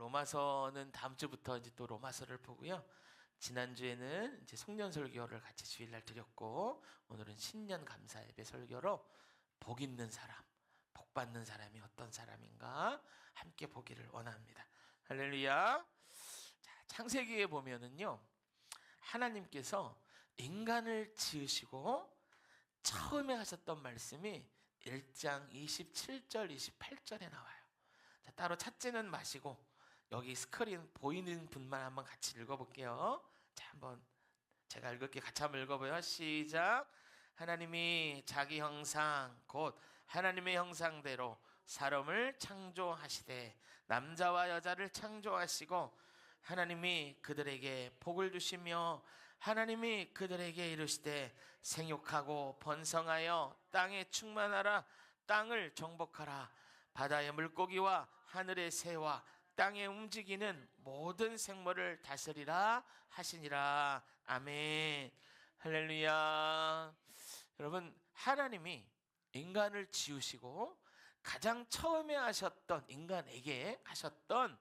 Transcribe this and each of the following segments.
로마서는 다음 주부터 이제 또 로마서를 보고요. 지난주에는 이제 송년 설교를 같이 주일날 드렸고, 오늘은 신년 감사 예배 설교로 복 있는 사람, 복 받는 사람이 어떤 사람인가 함께 보기를 원합니다. 할렐루야. 자, 창세기에 보면은요, 하나님께서 인간을 지으시고 처음에 하셨던 말씀이 1장 27절 28절에 나와요. 자, 따로 찾지는 마시고 여기 스크린 보이는 분만 한번 같이 읽어볼게요. 자, 한번 제가 읽을게. 같이 한번 읽어봐요. 시작. 하나님이 자기 형상 곧 하나님의 형상대로 사람을 창조하시되 남자와 여자를 창조하시고 하나님이 그들에게 복을 주시며 하나님이 그들에게 이르시되 생육하고 번성하여 땅에 충만하라. 땅을 정복하라. 바다의 물고기와 하늘의 새와 땅에 움직이는 모든 생물을 다스리라 하시니라. 아멘. 할렐루야. 여러분, 하나님이 인간을 지으시고 가장 처음에 하셨던, 인간에게 하셨던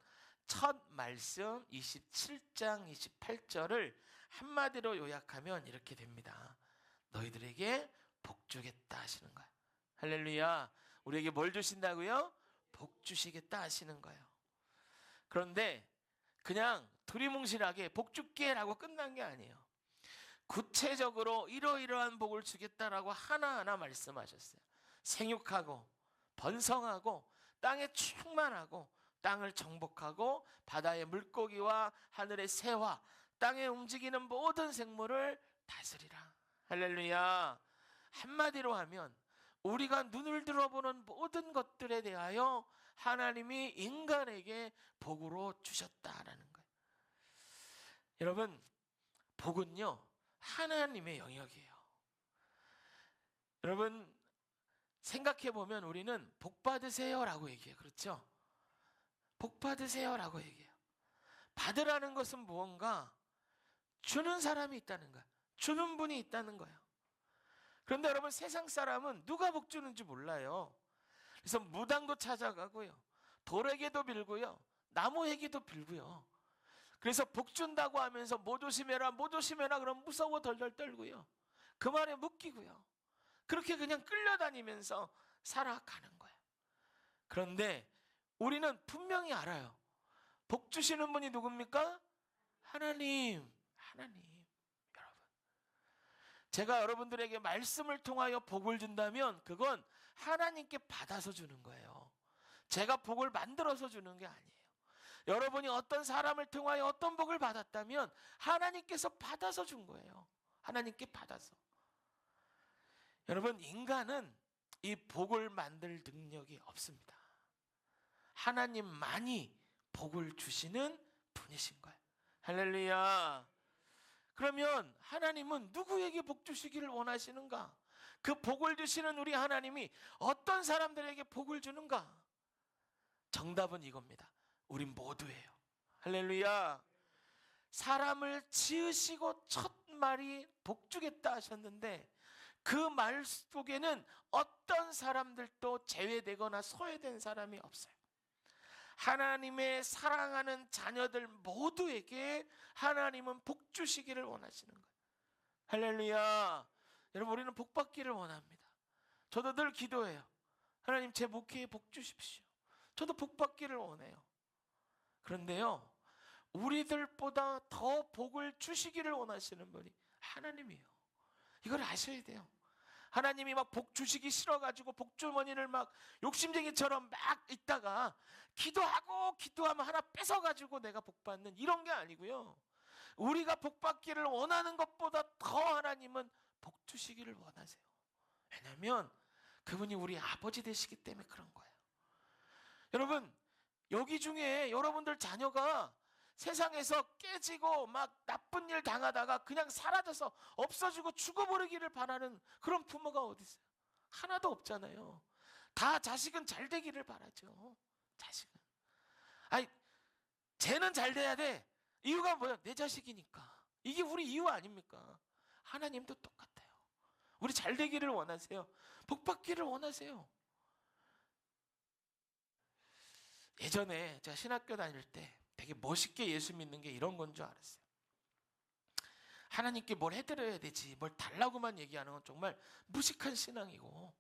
첫 말씀 27장 28절을 한마디로 요약하면 이렇게 됩니다. 너희들에게 복 주겠다 하시는 거예요. 할렐루야. 우리에게 뭘 주신다고요? 복 주시겠다 하시는 거예요. 그런데 그냥 두리뭉실하게 복 줄게 라고 끝난 게 아니에요. 구체적으로 이러이러한 복을 주겠다라고 하나하나 말씀하셨어요. 생육하고 번성하고 땅에 충만하고 땅을 정복하고 바다의 물고기와 하늘의 새와 땅에 움직이는 모든 생물을 다스리라. 할렐루야. 한마디로 하면 우리가 눈을 들어보는 모든 것들에 대하여 하나님이 인간에게 복으로 주셨다라는 거예요. 여러분, 복은요 하나님의 영역이에요. 여러분, 생각해 보면 우리는 복 받으세요 라고 얘기해요. 그렇죠? 복 받으세요 라고 얘기해요. 받으라는 것은 무언가 주는 사람이 있다는 거예요. 주는 분이 있다는 거예요. 그런데 여러분, 세상 사람은 누가 복 주는지 몰라요. 그래서 무당도 찾아가고요, 돌에게도 빌고요, 나무에게도 빌고요. 그래서 복 준다고 하면서 못 조심해라 못 조심해라 그러면 무서워 덜덜 떨고요, 그 말에 묶이고요, 그렇게 그냥 끌려다니면서 살아가는 거예요. 그런데 우리는 분명히 알아요. 복 주시는 분이 누굽니까? 하나님. 여러분, 제가 여러분들에게 말씀을 통하여 복을 준다면 그건 하나님께 받아서 주는 거예요. 제가 복을 만들어서 주는 게 아니에요. 여러분이 어떤 사람을 통하여 어떤 복을 받았다면 하나님께서 받아서 준 거예요. 하나님께 받아서. 여러분, 인간은 이 복을 만들 능력이 없습니다. 하나님만이 복을 주시는 분이신 거예요. 할렐루야. 그러면 하나님은 누구에게 복 주시기를 원하시는가? 그 복을 주시는 우리 하나님이 어떤 사람들에게 복을 주는가? 정답은 이겁니다. 우린 모두예요. 할렐루야. 사람을 지으시고 첫 말이 복 주겠다 하셨는데 그 말 속에는 어떤 사람들도 제외되거나 소외된 사람이 없어요. 하나님의 사랑하는 자녀들 모두에게 하나님은 복 주시기를 원하시는 거예요. 할렐루야. 여러분, 우리는 복 받기를 원합니다. 저도 늘 기도해요. 하나님, 제 목회에 복 주십시오. 저도 복 받기를 원해요. 그런데요, 우리들보다 더 복을 주시기를 원하시는 분이 하나님이에요. 이걸 아셔야 돼요. 하나님이 막 복 주시기 싫어가지고 복주머니를 막 욕심쟁이처럼 막 있다가 기도하면 하나 뺏어가지고 내가 복 받는 이런 게 아니고요, 우리가 복 받기를 원하는 것보다 더 하나님은 복 주시기를 원하세요. 왜냐하면 그분이 우리 아버지 되시기 때문에 그런 거예요. 여러분, 여기 중에 여러분들 자녀가 세상에서 깨지고 막 나쁜 일 당하다가 그냥 사라져서 없어지고 죽어버리기를 바라는 그런 부모가 어디 있어요? 하나도 없잖아요. 다 자식은 잘 되기를 바라죠. 자식은. 아니, 쟤는 잘 돼야 돼. 이유가 뭐야? 내 자식이니까. 이게 우리 이유 아닙니까? 하나님도 똑같아요. 우리 잘 되기를 원하세요. 복 받기를 원하세요. 예전에 제가 신학교 다닐 때 되게 멋있게 예수 믿는 게 이런 건 줄 알았어요. 하나님께 뭘 해드려야 되지, 뭘 달라고만 얘기하는 건 정말 무식한 신앙이고,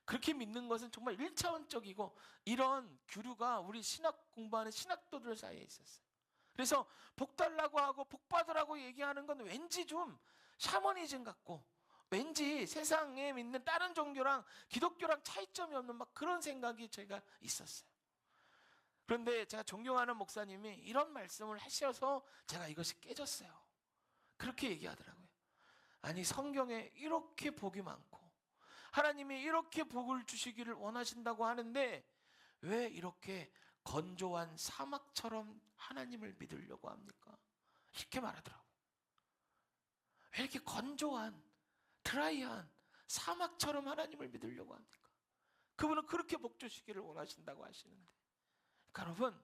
그렇게 믿는 것은 정말 1차원적이고, 이런 교류가 우리 신학 공부하는 신학도들 사이에 있었어요. 그래서 복 달라고 하고 복 받으라고 얘기하는 건 왠지 좀 샤머니즘 같고, 왠지 세상에 믿는 다른 종교랑 기독교랑 차이점이 없는 막 그런 생각이 제가 있었어요. 그런데 제가 존경하는 목사님이 이런 말씀을 하셔서 제가 이것이 깨졌어요. 그렇게 얘기하더라고요. 아니, 성경에 이렇게 복이 많고 하나님이 이렇게 복을 주시기를 원하신다고 하는데 왜 이렇게 건조한 사막처럼 하나님을 믿으려고 합니까? 이렇게 말하더라고요. 왜 이렇게 건조한 드라이한 사막처럼 하나님을 믿으려고 합니까? 그분은 그렇게 복 주시기를 원하신다고 하시는데, 그러니까 여러분,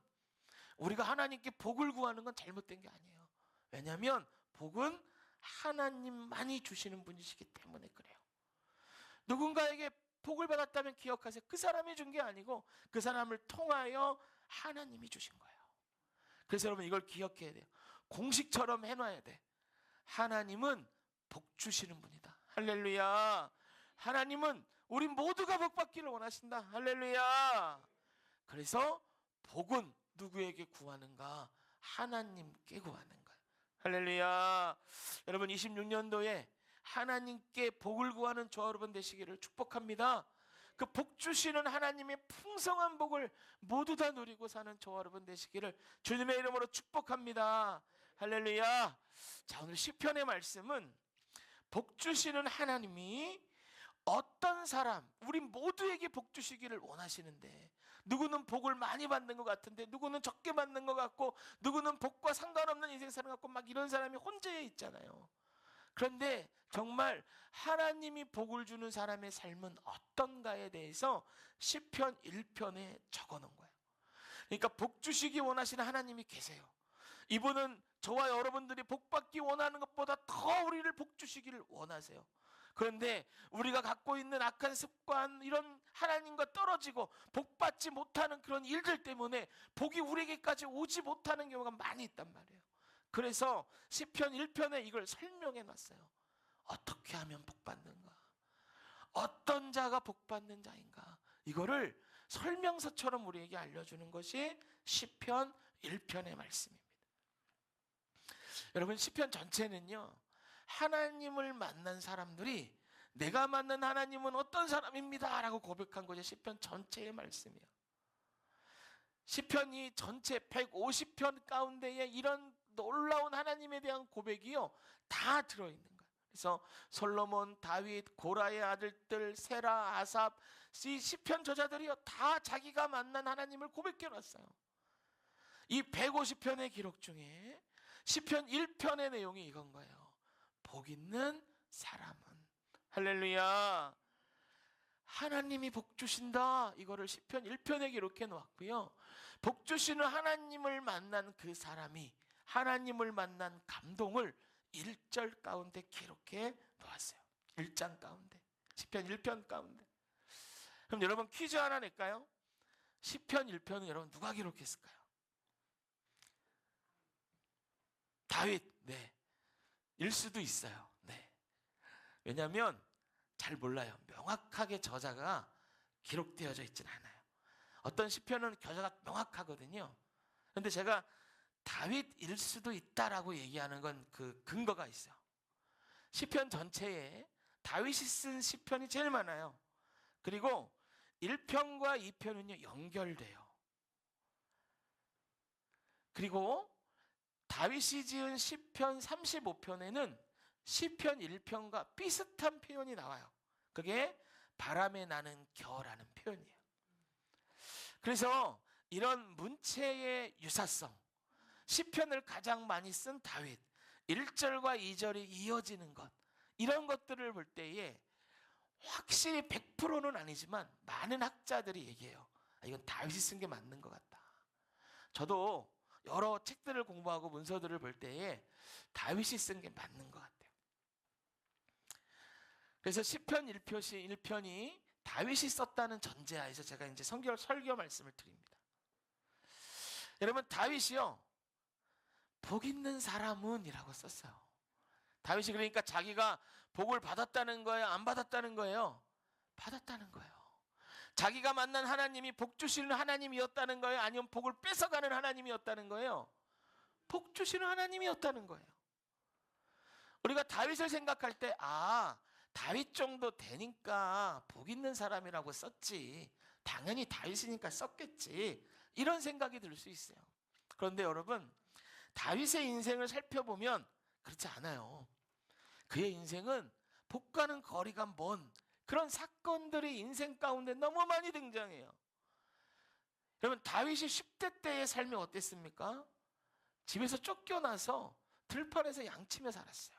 우리가 하나님께 복을 구하는 건 잘못된 게 아니에요. 왜냐하면 복은 하나님만이 주시는 분이시기 때문에 그래요. 누군가에게 복을 받았다면 기억하세요. 그 사람이 준 게 아니고 그 사람을 통하여 하나님이 주신 거예요. 그래서 여러분, 이걸 기억해야 돼요. 공식처럼 해놔야 돼. 하나님은 복 주시는 분이다. 할렐루야. 하나님은 우리 모두가 복 받기를 원하신다. 할렐루야. 그래서 복은 누구에게 구하는가? 하나님께 구하는 거예요. 할렐루야. 여러분, 26년도에 하나님께 복을 구하는 저와 여러분 되시기를 축복합니다. 그 복 주시는 하나님의 풍성한 복을 모두 다 누리고 사는 저와 여러분 되시기를 주님의 이름으로 축복합니다. 할렐루야. 자, 오늘 시편의 말씀은 복 주시는 하나님이 어떤 사람, 우리 모두에게 복 주시기를 원하시는데, 누구는 복을 많이 받는 것 같은데 누구는 적게 받는 것 같고, 누구는 복과 상관없는 인생 사는 것 같고, 막 이런 사람이 혼재해 있잖아요. 그런데 정말 하나님이 복을 주는 사람의 삶은 어떤가에 대해서 시편 1편에 적어놓은 거예요. 그러니까 복 주시기 원하시는 하나님이 계세요. 이분은 저와 여러분들이 복 받기 원하는 것보다 더 우리를 복 주시기를 원하세요. 그런데 우리가 갖고 있는 악한 습관, 이런 하나님과 떨어지고 복 받지 못하는 그런 일들 때문에 복이 우리에게까지 오지 못하는 경우가 많이 있단 말이에요. 그래서 시편 1편에 이걸 설명해 놨어요. 어떻게 하면 복 받는가? 어떤 자가 복 받는 자인가? 이거를 설명서처럼 우리에게 알려주는 것이 시편 1편의 말씀입니다. 여러분, 시편 전체는요, 하나님을 만난 사람들이 내가 만난 하나님은 어떤 사람입니다 라고 고백한 것이 시편 전체의 말씀이에요. 시편이 전체 150편 가운데에 이런 놀라운 하나님에 대한 고백이요, 다 들어있는 거예요. 그래서 솔로몬, 다윗, 고라의 아들들, 세라, 아삽, 이 시편 저자들이요, 다 자기가 만난 하나님을 고백해 놨어요. 이 150편의 기록 중에 시편 1편의 내용이 이건 거예요. 복 있는 사람은, 할렐루야, 하나님이 복 주신다, 이거를 시편 1편에 기록해 놓았고요. 복 주시는 하나님을 만난 그 사람이 하나님을 만난 감동을 1절 가운데 기록해 놓았어요. 1장 가운데, 시편 1편 가운데. 그럼 여러분, 퀴즈 하나 낼까요? 시편 1편은 여러분 누가 기록했을까요? 다윗. 네, 일 수도 있어요. 네. 왜냐하면 잘 몰라요. 명확하게 저자가 기록되어져 있진 않아요. 어떤 시편은 저자가 명확하거든요. 그런데 제가 다윗일 수도 있다라고 얘기하는 건 그 근거가 있어요. 시편 전체에 다윗이 쓴 시편이 제일 많아요. 그리고 1편과 2편은요 연결돼요. 그리고 다윗이 지은 시편 35편에는 시편 1편과 비슷한 표현이 나와요. 그게 바람에 나는 겨라는 표현이에요. 그래서 이런 문체의 유사성, 시편을 가장 많이 쓴 다윗, 1절과 2절이 이어지는 것, 이런 것들을 볼 때에 확실히 100%는 아니지만 많은 학자들이 얘기해요. 이건 다윗이 쓴 게 맞는 것 같다. 저도 여러 책들을 공부하고 문서들을 볼 때에 다윗이 쓴 게 맞는 것 같아요. 그래서 시편 1편이 다윗이 썼다는 전제하에서 제가 이제 설교 말씀을 드립니다. 여러분 다윗이요, 복 있는 사람은 이라고 썼어요. 다윗이 그러니까 자기가 복을 받았다는 거예요, 안 받았다는 거예요? 받았다는 거예요. 자기가 만난 하나님이 복 주시는 하나님이었다는 거예요? 아니면 복을 뺏어가는 하나님이었다는 거예요? 복 주시는 하나님이었다는 거예요. 우리가 다윗을 생각할 때 다윗 정도 되니까 복 있는 사람이라고 썼지, 당연히 다윗이니까 썼겠지, 이런 생각이 들 수 있어요. 그런데 여러분, 다윗의 인생을 살펴보면 그렇지 않아요. 그의 인생은 복과는 거리가 먼 그런 사건들이 인생 가운데 너무 많이 등장해요. 여러분, 다윗이 10대 때의 삶이 어땠습니까? 집에서 쫓겨나서 들판에서 양치며 살았어요.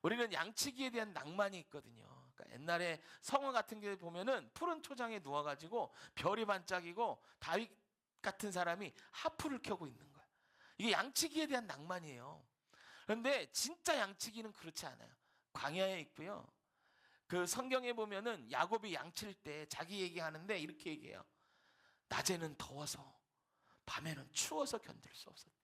우리는 양치기에 대한 낭만이 있거든요. 그러니까 옛날에 성화 같은 게 보면은 푸른 초장에 누워가지고 별이 반짝이고 다윗 같은 사람이 하프를 켜고 있는 거예요. 이게 양치기에 대한 낭만이에요. 그런데 진짜 양치기는 그렇지 않아요. 광야에 있고요. 그 성경에 보면은 야곱이 양칠 때 자기 얘기하는데 이렇게 얘기해요. 낮에는 더워서 밤에는 추워서 견딜 수 없었다.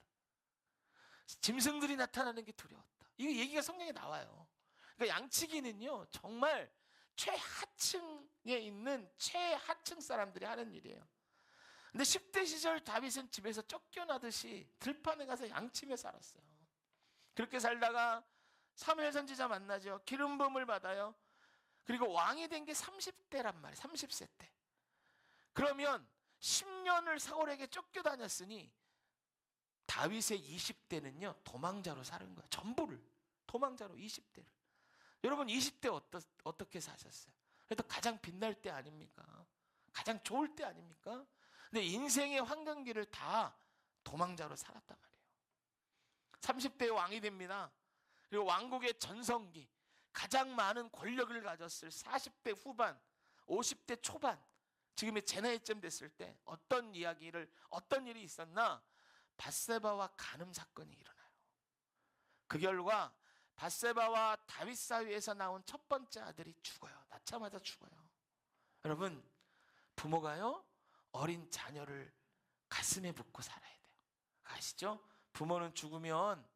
짐승들이 나타나는 게 두려웠다. 이 얘기가 성경에 나와요. 그러니까 양치기는요, 정말 최하층에 있는 최하층 사람들이 하는 일이에요. 근데 10대 시절 다윗은 집에서 쫓겨나듯이 들판에 가서 양치며 살았어요. 그렇게 살다가 사무엘 선지자 만나죠. 기름 부음을 받아요. 그리고 왕이 된 게 30대란 말이에요. 30세 때. 그러면 10년을 사울에게 쫓겨다녔으니 다윗의 20대는요 도망자로 사는 거예요. 전부를 도망자로 20대를. 여러분 20대 어떻게 사셨어요? 그래도 가장 빛날 때 아닙니까? 가장 좋을 때 아닙니까? 근데 인생의 황금기를 다 도망자로 살았단 말이에요. 30대에 왕이 됩니다. 그리고 왕국의 전성기, 가장 많은 권력을 가졌을 40대 후반, 50대 초반, 지금의 제 나이쯤 됐을 때 어떤 일이 있었나? 밧세바와 간음 사건이 일어나요. 그 결과 밧세바와 다윗 사이에서 나온 첫 번째 아들이 죽어요. 낳자마자 죽어요. 여러분, 부모가요 어린 자녀를 가슴에 묻고 살아야 돼요. 아시죠? 부모는 죽으면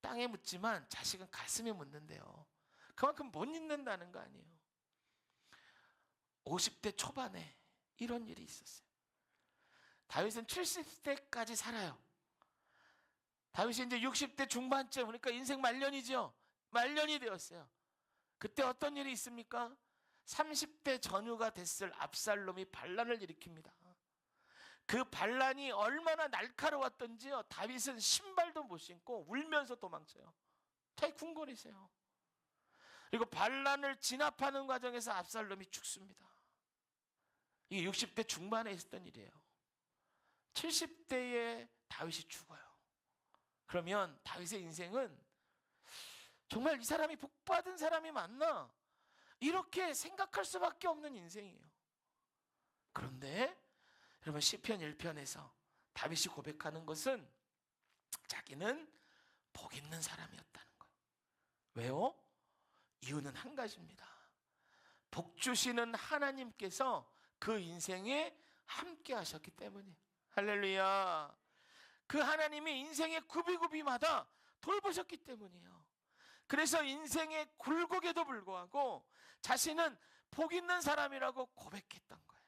땅에 묻지만 자식은 가슴에 묻는데요. 그만큼 못 잊는다는 거 아니에요. 50대 초반에 이런 일이 있었어요. 다윗은 70대까지 살아요. 다윗이 이제 60대 중반쯤, 그러니까 인생 말년이죠. 말년이 되었어요. 그때 어떤 일이 있습니까? 30대 전후가 됐을 압살롬이 반란을 일으킵니다. 그 반란이 얼마나 날카로웠던지요, 다윗은 신발도 못 신고 울면서 도망쳐요. 자기 궁궐이세요. 그리고 반란을 진압하는 과정에서 압살롬이 죽습니다. 이게 60대 중반에 있었던 일이에요. 70대에 다윗이 죽어요. 그러면 다윗의 인생은 정말 이 사람이 복받은 사람이 맞나? 이렇게 생각할 수밖에 없는 인생이에요. 그런데 여러분, 시편 1편에서 다윗이 고백하는 것은 자기는 복 있는 사람이었다는 거예요. 왜요? 이유는 한 가지입니다. 복 주시는 하나님께서 그 인생에 함께 하셨기 때문이에요. 할렐루야. 그 하나님이 인생의 구비구비마다 돌보셨기 때문이에요. 그래서 인생의 굴곡에도 불구하고 자신은 복 있는 사람이라고 고백했던 거예요.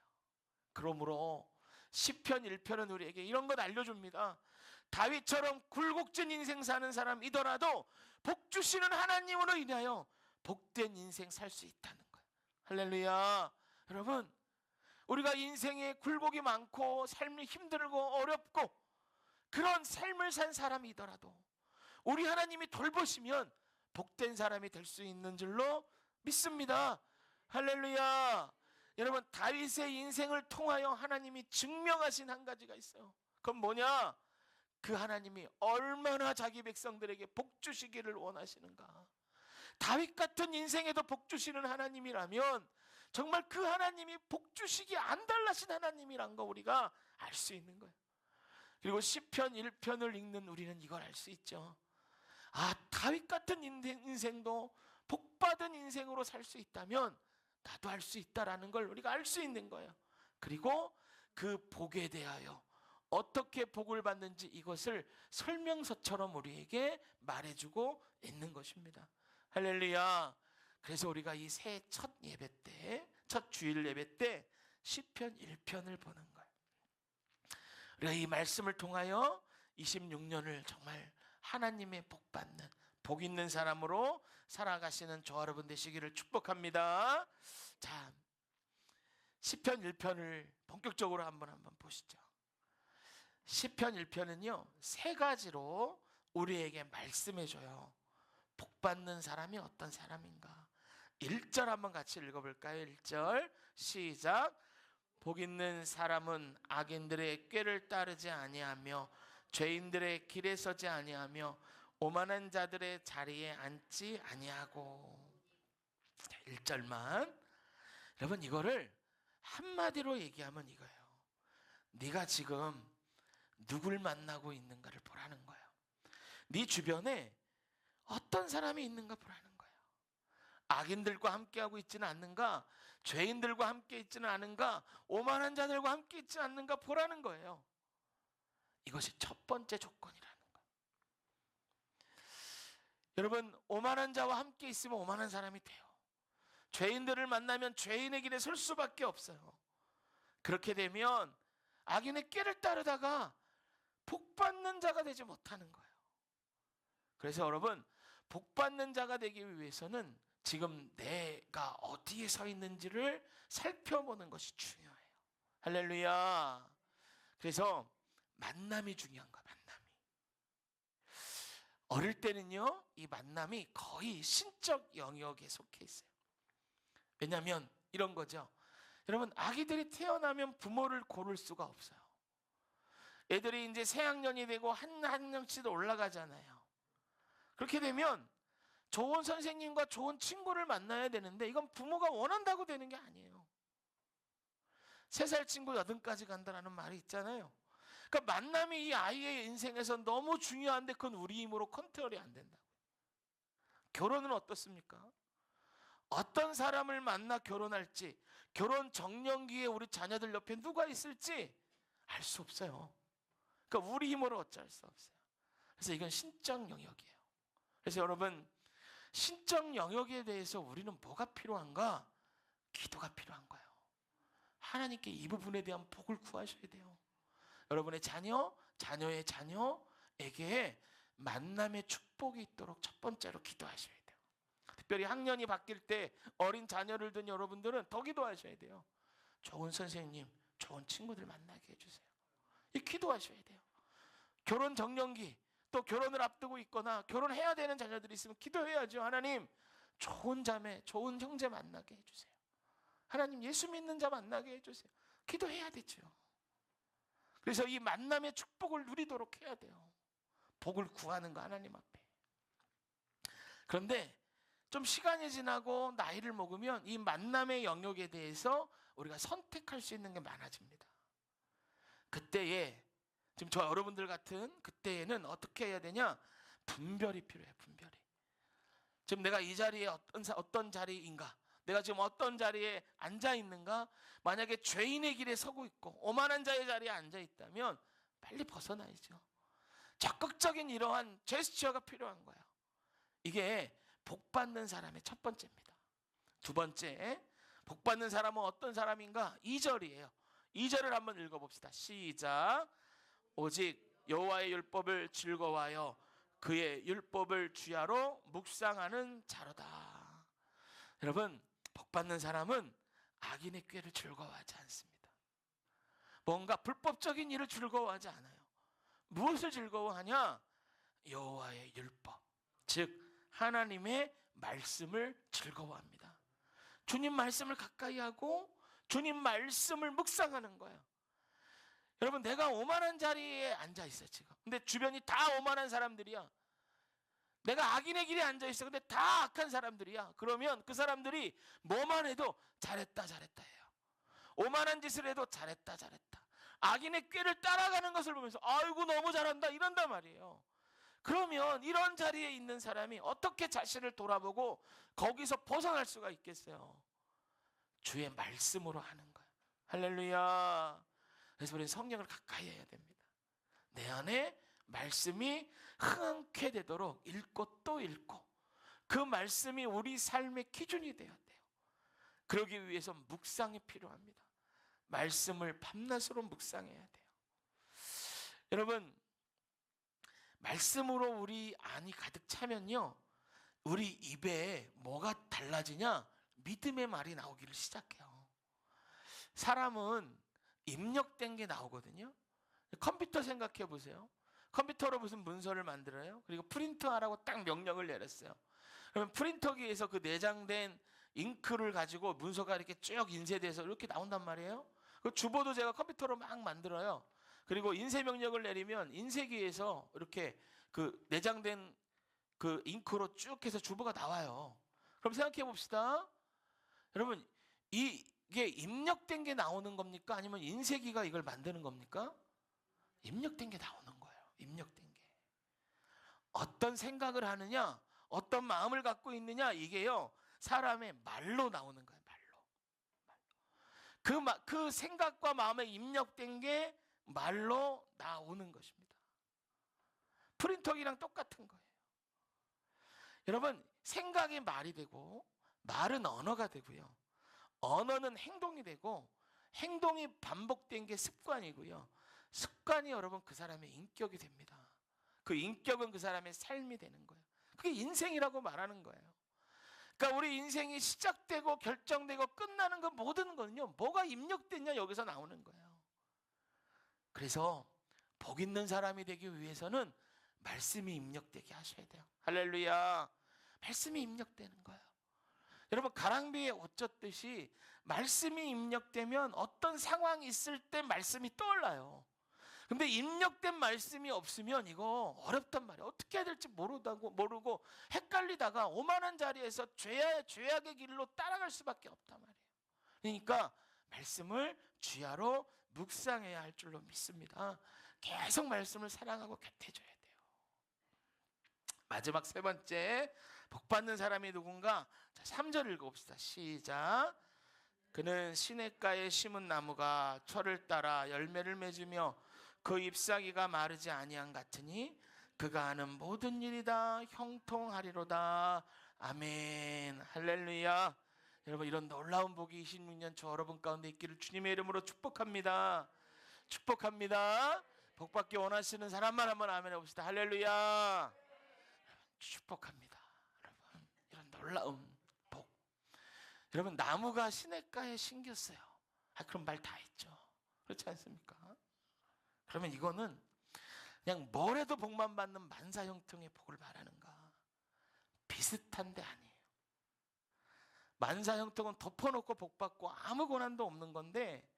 그러므로 시편 1편은 우리에게 이런 것 알려줍니다. 다윗처럼 굴곡진 인생 사는 사람이더라도 복 주시는 하나님으로 인하여 복된 인생 살 수 있다는 거예요. 할렐루야. 여러분, 우리가 인생에 굴곡이 많고 삶이 힘들고 어렵고 그런 삶을 산 사람이더라도 우리 하나님이 돌보시면 복된 사람이 될 수 있는 줄로 믿습니다. 할렐루야. 여러분, 다윗의 인생을 통하여 하나님이 증명하신 한 가지가 있어요. 그건 뭐냐? 그 하나님이 얼마나 자기 백성들에게 복 주시기를 원하시는가. 다윗 같은 인생에도 복 주시는 하나님이라면 정말 그 하나님이 복 주시기 안 달라신 하나님이란 거 우리가 알 수 있는 거예요. 그리고 시편 1편을 읽는 우리는 이걸 알 수 있죠. 다윗 같은 인생도 복받은 인생으로 살 수 있다면 나도 할 수 있다라는 걸 우리가 알 수 있는 거예요. 그리고 그 복에 대하여 어떻게 복을 받는지 이것을 설명서처럼 우리에게 말해주고 있는 것입니다. 할렐루야. 그래서 우리가 이 새해 첫 예배 때, 첫 주일 예배 때 시편 1편을 보는 거예요. 우리가 이 말씀을 통하여 26년을 정말 하나님의 복 받는, 복 있는 사람으로 살아가시는 저와 여러분 되시기를 축복합니다. 자, 시편 1편을 본격적으로 한번 보시죠. 시편 1편은요, 세 가지로 우리에게 말씀해줘요. 복 받는 사람이 어떤 사람인가. 1절 한번 같이 읽어볼까요? 1절 시작. 복 있는 사람은 악인들의 꾀를 따르지 아니하며 죄인들의 길에 서지 아니하며 오만한 자들의 자리에 앉지 아니하고. 1절만. 여러분, 이거를 한마디로 얘기하면 이거예요. 네가 지금 누굴 만나고 있는가를 보라는 거예요. 네 주변에 어떤 사람이 있는가 보라는 거예요. 악인들과 함께하고 있지는 않는가, 죄인들과 함께 있지는 않은가, 오만한 자들과 함께 있지는 않는가 보라는 거예요. 이것이 첫 번째 조건이라는 거예요. 여러분, 오만한 자와 함께 있으면 오만한 사람이 돼요. 죄인들을 만나면 죄인의 길에 설 수밖에 없어요. 그렇게 되면 악인의 꾀를 따르다가 복 받는 자가 되지 못하는 거예요. 그래서 여러분, 복 받는 자가 되기 위해서는 지금 내가 어디에 서 있는지를 살펴보는 것이 중요해요. 할렐루야. 그래서 만남이 중요한 거예요. 만남이. 어릴 때는요, 이 만남이 거의 신적 영역에 속해 있어요. 왜냐하면 이런 거죠. 여러분, 아기들이 태어나면 부모를 고를 수가 없어요. 애들이 이제 새학년이 되고 한 학년씩 올라가잖아요. 그렇게 되면 좋은 선생님과 좋은 친구를 만나야 되는데 이건 부모가 원한다고 되는 게 아니에요. 3살 친구 8까지 간다는 말이 있잖아요. 그러니까 만남이 이 아이의 인생에서 너무 중요한데 그건 우리 힘으로 컨트롤이 안 된다고요. 결혼은 어떻습니까? 어떤 사람을 만나 결혼할지, 결혼 정년기에 우리 자녀들 옆에 누가 있을지 알 수 없어요. 그러니까 우리 힘으로 어쩔 수 없어요. 그래서 이건 신적 영역이에요. 그래서 여러분, 신적 영역에 대해서 우리는 뭐가 필요한가? 기도가 필요한 거예요. 하나님께 이 부분에 대한 복을 구하셔야 돼요. 여러분의 자녀, 자녀의 자녀에게 만남의 축복이 있도록 첫 번째로 기도하셔야 돼요. 특별히 학년이 바뀔 때 어린 자녀를 둔 여러분들은 더 기도하셔야 돼요. 좋은 선생님, 좋은 친구들 만나게 해주세요. 이 기도하셔야 돼요. 결혼 정년기, 또 결혼을 앞두고 있거나 결혼해야 되는 자녀들이 있으면 기도해야죠. 하나님, 좋은 자매, 좋은 형제 만나게 해주세요. 하나님, 예수 믿는 자 만나게 해주세요. 기도해야 되죠. 그래서 이 만남의 축복을 누리도록 해야 돼요. 복을 구하는 거 하나님 앞에. 그런데 좀 시간이 지나고 나이를 먹으면 이 만남의 영역에 대해서 우리가 선택할 수 있는 게 많아집니다. 그때에 지금 저 여러분들 같은 그때에는 어떻게 해야 되냐? 분별이 필요해요. 분별이. 지금 내가 이 자리에 어떤 자리인가? 내가 지금 어떤 자리에 앉아 있는가? 만약에 죄인의 길에 서고 있고 오만한 자의 자리에 앉아 있다면 빨리 벗어나야죠. 적극적인 이러한 제스처가 필요한 거예요. 이게 복 받는 사람의 첫 번째입니다. 두 번째, 복 받는 사람은 어떤 사람인가? 2절이에요. 2절을 한번 읽어봅시다. 시작. 오직 여호와의 율법을 즐거워하여 그의 율법을 주야로 묵상하는 자로다. 여러분, 복 받는 사람은 악인의 꾀를 즐거워하지 않습니다. 뭔가 불법적인 일을 즐거워하지 않아요. 무엇을 즐거워하냐? 여호와의 율법, 즉 하나님의 말씀을 즐거워합니다. 주님 말씀을 가까이 하고 주님 말씀을 묵상하는 거예요. 여러분, 내가 오만한 자리에 앉아 있어 지금. 근데 주변이 다 오만한 사람들이야. 내가 악인의 길에 앉아 있어. 근데 다 악한 사람들이야. 그러면 그 사람들이 뭐만 해도 잘했다 잘했다 해요. 오만한 짓을 해도 잘했다 잘했다. 악인의 꾀를 따라가는 것을 보면서 아이고 너무 잘한다 이런단 말이에요. 그러면 이런 자리에 있는 사람이 어떻게 자신을 돌아보고 거기서 벗어날 수가 있겠어요? 주의 말씀으로 하는 거예요. 할렐루야. 그래서 우리는 성령을 가까이 해야 됩니다. 내 안에 말씀이 흥황케 되도록 읽고 또 읽고 그 말씀이 우리 삶의 기준이 되어야 돼요. 그러기 위해서 묵상이 필요합니다. 말씀을 밤낮으로 묵상해야 돼요. 여러분, 말씀으로 우리 안이 가득 차면요, 우리 입에 뭐가 달라지냐? 믿음의 말이 나오기를 시작해요. 사람은 입력된 게 나오거든요. 컴퓨터 생각해 보세요. 컴퓨터로 무슨 문서를 만들어요. 그리고 프린트하라고 딱 명령을 내렸어요. 그러면 프린터기에서 그 내장된 잉크를 가지고 문서가 이렇게 쭉 인쇄돼서 이렇게 나온단 말이에요. 그 주보도 제가 컴퓨터로 막 만들어요. 그리고 인쇄 명령을 내리면 인쇄기에서 이렇게 그 내장된 그 잉크로 쭉 해서 주보가 나와요. 그럼 생각해 봅시다. 여러분, 이게 입력된 게 나오는 겁니까? 아니면 인쇄기가 이걸 만드는 겁니까? 입력된 게 나오는 거예요. 입력된 게. 어떤 생각을 하느냐, 어떤 마음을 갖고 있느냐, 이게요, 사람의 말로 나오는 거예요. 말로. 그 생각과 마음에 입력된 게 말로 나오는 것입니다. 프린터기랑 똑같은 거예요. 여러분, 생각이 말이 되고 말은 언어가 되고요. 언어는 행동이 되고 행동이 반복된 게 습관이고요. 습관이 여러분 그 사람의 인격이 됩니다. 그 인격은 그 사람의 삶이 되는 거예요. 그게 인생이라고 말하는 거예요. 그러니까 우리 인생이 시작되고 결정되고 끝나는 그 모든 거는요, 뭐가 입력됐냐 여기서 나오는 거예요. 그래서 복 있는 사람이 되기 위해서는 말씀이 입력되게 하셔야 돼요. 할렐루야. 말씀이 입력되는 거예요. 여러분, 가랑비에 옷 젖듯이 말씀이 입력되면 어떤 상황이 있을 때 말씀이 떠올라요. 근데 입력된 말씀이 없으면 이거 어렵단 말이에요. 어떻게 해야 될지 모르고 헷갈리다가 오만한 자리에서 죄악의 길로 따라갈 수밖에 없단 말이에요. 그러니까 말씀을 주야로 묵상해야 할 줄로 믿습니다. 계속 말씀을 사랑하고 곁해줘야 돼요. 마지막 세 번째, 복받는 사람이 누군가? 자, 3절 읽어봅시다. 시작. 그는 시냇가에 심은 나무가 철을 따라 열매를 맺으며 그 잎사귀가 마르지 아니한 같으니 그가 하는 모든 일이 다 형통하리로다. 아멘. 할렐루야. 여러분, 이런 놀라운 복이 26년 저 여러분 가운데 있기를 주님의 이름으로 축복합니다. 축복합니다. 복받기 원하시는 사람만 한번 아멘 해봅시다. 할렐루야. 축복합니다. 여러분, 이런 놀라운 복. 여러분, 나무가 시냇가에 심겼어요. 그럼 말 다 했죠. 그렇지 않습니까? 그러면 이거는 그냥 뭘 해도 복만 받는 만사형통의 복을 말하는가? 비슷한데 아니에요. 만사형통은 덮어놓고 복받고 아무 고난도 없는 건데,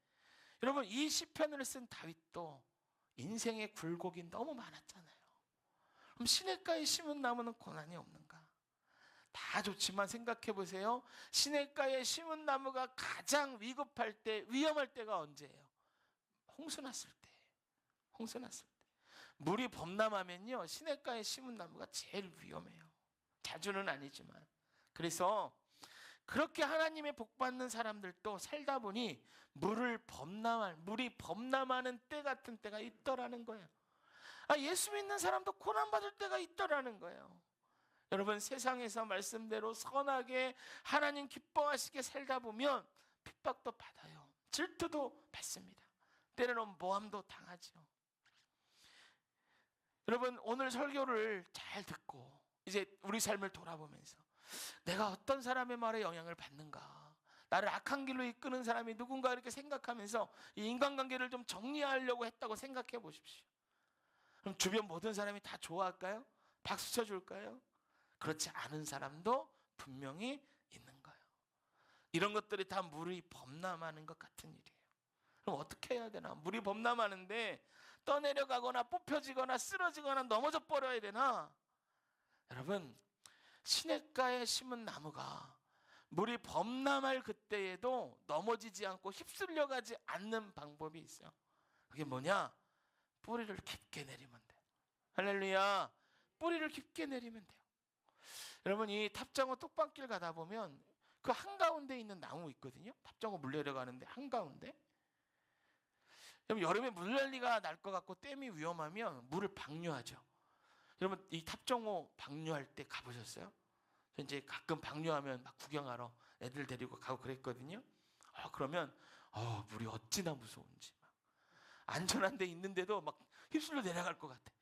여러분, 이 시편을 쓴 다윗도 인생의 굴곡이 너무 많았잖아요. 그럼 시냇가에 심은 나무는 고난이 없는가? 다 좋지만 생각해 보세요. 시냇가에 심은 나무가 가장 위급할 때, 위험할 때가 언제예요? 홍수 났을 때. 홍수 났을 때. 물이 범람하면요, 시냇가에 심은 나무가 제일 위험해요. 자주는 아니지만. 그래서 그렇게 하나님의 복받는 사람들도 살다 보니 물이 범람하는 때 같은 때가 있더라는 거예요. 예수 믿는 사람도 고난받을 때가 있더라는 거예요. 여러분, 세상에서 말씀대로 선하게 하나님 기뻐하시게 살다 보면 핍박도 받아요. 질투도 받습니다. 때로는 모함도 당하죠. 여러분, 오늘 설교를 잘 듣고 이제 우리 삶을 돌아보면서 내가 어떤 사람의 말에 영향을 받는가, 나를 악한 길로 이끄는 사람이 누군가 이렇게 생각하면서 이 인간관계를 좀 정리하려고 했다고 생각해 보십시오. 그럼 주변 모든 사람이 다 좋아할까요? 박수 쳐줄까요? 그렇지 않은 사람도 분명히 있는 거예요. 이런 것들이 다 물이 범람하는 것 같은 일이에요. 그럼 어떻게 해야 되나? 물이 범람하는데 떠내려가거나 뽑혀지거나 쓰러지거나 넘어져 버려야 되나? 여러분, 시냇가에 심은 나무가 물이 범람할 그때에도 넘어지지 않고 휩쓸려가지 않는 방법이 있어요. 그게 뭐냐? 뿌리를 깊게 내리면 돼요. 할렐루야. 뿌리를 깊게 내리면 돼요. 여러분, 이 탑장어 뚝방길 가다 보면 그 한가운데 있는 나무 있거든요. 탑장어 물 내려가는데 한가운데. 여러분 여름에 물난리가 날 것 같고 댐이 위험하면 물을 방류하죠. 여러분 이 탑정호 방류할 때 가보셨어요? 저 이제 가끔 방류하면 막 구경하러 애들 데리고 가고 그랬거든요. 그러면 물이 어찌나 무서운지 막 안전한 데 있는데도 막 휩쓸려 내려갈 것 같아.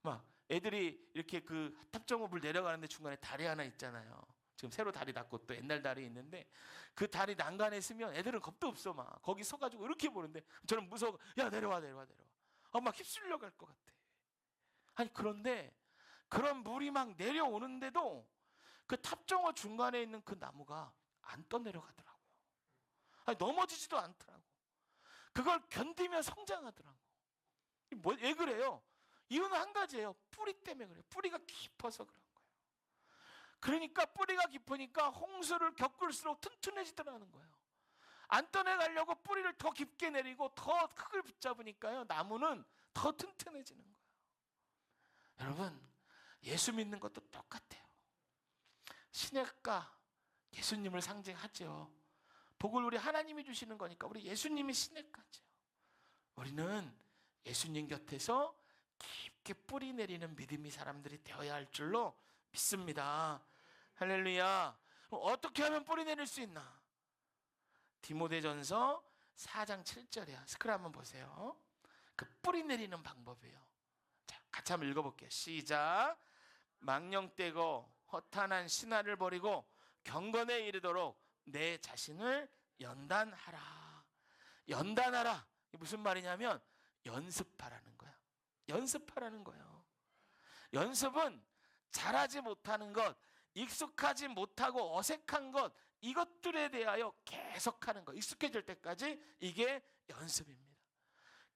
막 애들이 이렇게 그 탑정호 물 내려가는데 중간에 다리 하나 있잖아요. 지금 새로 다리 났고 또 옛날 다리 있는데 그 다리 난간에 쓰면 애들은 겁도 없어. 막 거기 서가지고 이렇게 보는데 저는 무서워. 야 내려와. 막 휩쓸려 갈 것 같아. 아니 그런데 그런 물이 막 내려오는데도 그 탑정호 중간에 있는 그 나무가 안 떠내려가더라고요. 아니 넘어지지도 않더라고. 그걸 견디며 성장하더라고. 왜 그래요? 이유는 한 가지예요. 뿌리 때문에 그래요. 뿌리가 깊어서 그런 거예요. 그러니까 뿌리가 깊으니까 홍수를 겪을수록 튼튼해지더라는 거예요. 안 떠내가려고 뿌리를 더 깊게 내리고 더 흙을 붙잡으니까요, 나무는 더 튼튼해지는 거예요. 여러분 예수 믿는 것도 똑같아요. 시냇가 예수님을 상징하죠. 복을 우리 하나님이 주시는 거니까 우리 예수님이 시냇가죠. 우리는 예수님 곁에서 깊게 뿌리 내리는 믿음이 사람들이 되어야 할 줄로 믿습니다. 할렐루야. 어떻게 하면 뿌리 내릴 수 있나? 디모데전서 4장 7절이야. 스크린 한번 보세요. 그 뿌리 내리는 방법이에요. 자, 같이 한번 읽어볼게요. 시작. 망령되고 허탄한 신화를 버리고 경건에 이르도록 내 자신을 연단하라. 연단하라. 이게 무슨 말이냐면 연습하라는 거야. 연습하라는 거예요. 연습은 잘하지 못하는 것, 익숙하지 못하고 어색한 것, 이것들에 대하여 계속하는 것, 익숙해질 때까지 이게 연습입니다.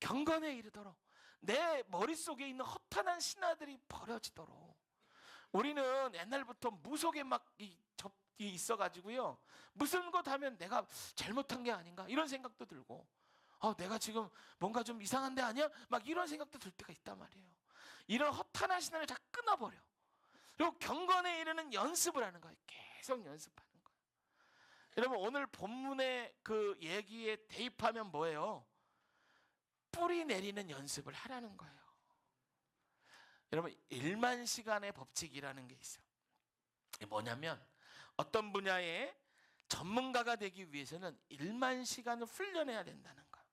경건에 이르도록 내 머릿속에 있는 허탄한 신화들이 버려지도록. 우리는 옛날부터 무속에 막 접이 있어가지고요, 무슨 것 하면 내가 잘못한 게 아닌가 이런 생각도 들고, 내가 지금 뭔가 좀 이상한 데 아니야? 막 이런 생각도 들 때가 있단 말이에요. 이런 허탄한 신화를 다 끊어버려. 그리고 경건에 이르는 연습을 하는 거예요. 계속 연습하는 거예요. 여러분 오늘 본문의 그 얘기에 대입하면 뭐예요? 뿌리 내리는 연습을 하라는 거예요. 여러분 1만 시간의 법칙이라는 게 있어요. 이게 뭐냐면 어떤 분야의 전문가가 되기 위해서는 1만 시간을 훈련해야 된다는 거예요.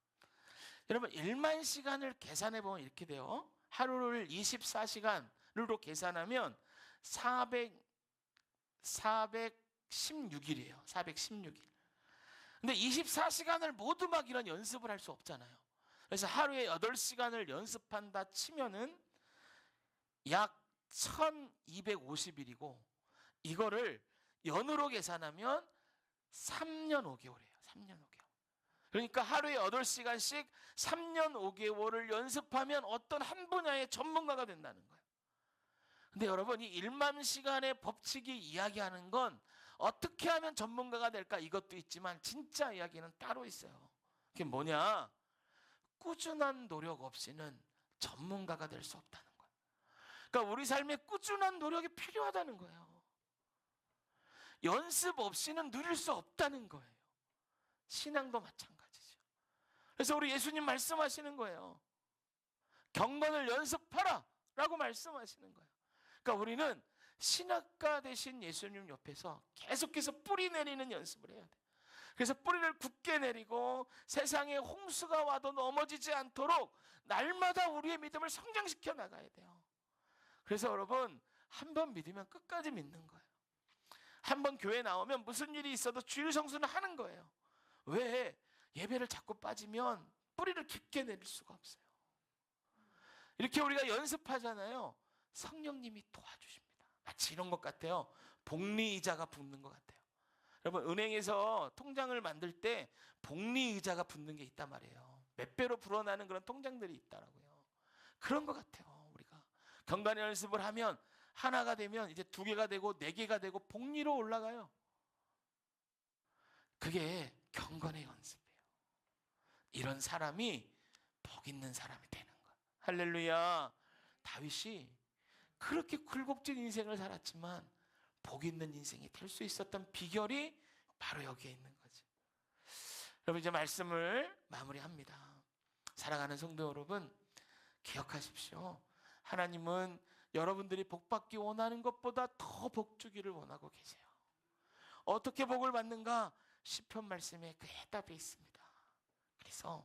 여러분 1만 시간을 계산해 보면 이렇게 돼요. 하루를 24시간으로 계산하면 416일이에요. 416일. 근데 24시간을 모두 막 이런 연습을 할 수 없잖아요. 그래서 하루에 8시간을 연습한다 치면은 약 1250일이고, 이거를 연으로 계산하면 3년 5개월이에요. 3년 5개월. 그러니까 하루에 8시간씩 3년 5개월을 연습하면 어떤 한 분야의 전문가가 된다는 거예요. 근데 여러분 이 1만 시간의 법칙이 이야기하는 건 어떻게 하면 전문가가 될까 이것도 있지만 진짜 이야기는 따로 있어요. 그게 뭐냐? 꾸준한 노력 없이는 전문가가 될 수 없다는 거예요. 그러니까 우리 삶에 꾸준한 노력이 필요하다는 거예요. 연습 없이는 누릴 수 없다는 거예요. 신앙도 마찬가지죠. 그래서 우리 예수님 말씀하시는 거예요. 경건을 연습하라 라고 말씀하시는 거예요. 그러니까 우리는 신학가 되신 예수님 옆에서 계속해서 뿌리 내리는 연습을 해야 돼요. 그래서 뿌리를 굳게 내리고 세상에 홍수가 와도 넘어지지 않도록 날마다 우리의 믿음을 성장시켜 나가야 돼요. 그래서 여러분 한 번 믿으면 끝까지 믿는 거예요. 한 번 교회 나오면 무슨 일이 있어도 주일 성수는 하는 거예요. 왜? 예배를 자꾸 빠지면 뿌리를 깊게 내릴 수가 없어요. 이렇게 우리가 연습하잖아요. 성령님이 도와주십니다. 마치 이런 것 같아요. 복리의자가 붙는 것 같아요. 여러분 은행에서 통장을 만들 때 복리의자가 붙는 게 있단 말이에요. 몇 배로 불어나는 그런 통장들이 있더라고요. 그런 것 같아요. 우리가 경건의 연습을 하면 하나가 되면 이제 2개가 되고 4개가 되고 복리로 올라가요. 그게 경건의 연습이에요. 이런 사람이 복 있는 사람이 되는 거예요. 할렐루야. 다윗이 그렇게 굴곡진 인생을 살았지만 복 있는 인생이 될 수 있었던 비결이 바로 여기에 있는 거죠. 여러분 이제 말씀을 마무리합니다. 사랑하는 성도 여러분, 기억하십시오. 하나님은 여러분들이 복받기 원하는 것보다 더 복 주기를 원하고 계세요. 어떻게 복을 받는가? 시편 말씀에 그 해답이 있습니다. 그래서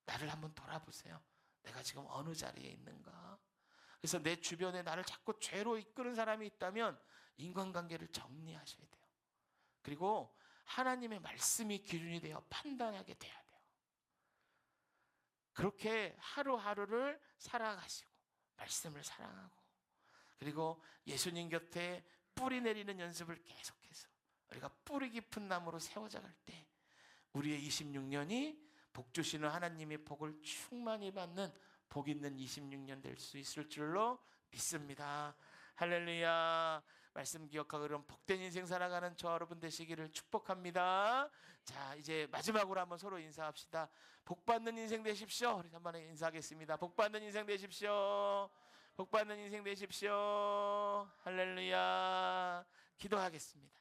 나를 한번 돌아보세요. 내가 지금 어느 자리에 있는가? 그래서 내 주변에 나를 자꾸 죄로 이끄는 사람이 있다면 인간관계를 정리하셔야 돼요. 그리고 하나님의 말씀이 기준이 되어 판단하게 돼야 돼요. 그렇게 하루하루를 살아가시고 말씀을 사랑하고, 그리고 예수님 곁에 뿌리 내리는 연습을 계속해서 우리가 뿌리 깊은 나무로 세워져 갈 때 우리의 26년이 복 주시는 하나님의 복을 충만히 받는 복 있는 26년 될 수 있을 줄로 믿습니다. 할렐루야. 말씀 기억하고 그런 복된 인생 살아가는 저 여러분 되시기를 축복합니다. 자, 이제 마지막으로 한번 서로 인사합시다. 복 받는 인생 되십시오. 우리 한번 인사하겠습니다. 복 받는 인생 되십시오. 복 받는 인생 되십시오. 할렐루야. 기도하겠습니다.